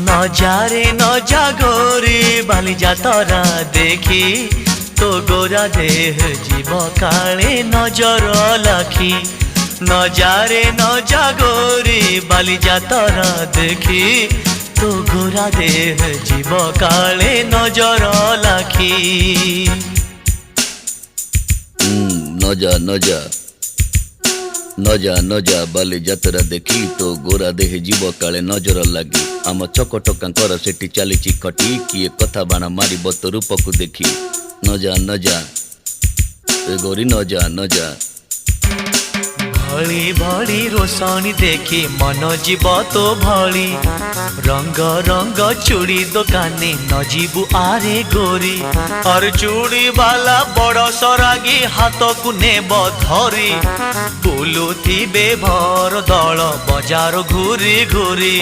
নজারে নজা গোরি বালি যাতরা দেখি তো গোরা দেহ জীব কালে নজর লাখি নজারে নজা গোরি বালি যাতরা দেখি তো গোরা দেহ জীব কালে নজর লাখি নজা নজা নজা নজা বালি যাত্ରା দেখি তো গোরা দেহে জীବ କାଳେ ନଜର ଲାଗି ଆମ ଚକଟକାଙ୍କର ସେଠି ଚାଲିଛି ଖଟି କିଏ କଥା ବାଣ ମାରିବ ତୋ ରୂପକୁ ଦେଖି ନଜା ନଜା ଏ ଗୋରି ନଜା ନଜା भली भली रोशनी देखी मन जीव तो भली रंग रंग चूड़ी दुकानी न जीवु आरे गोरी और चूड़ी वाला बड़ सरागी हाथ को नेब धरी बुलुथिबे भर दल बजार घूरी घूरी।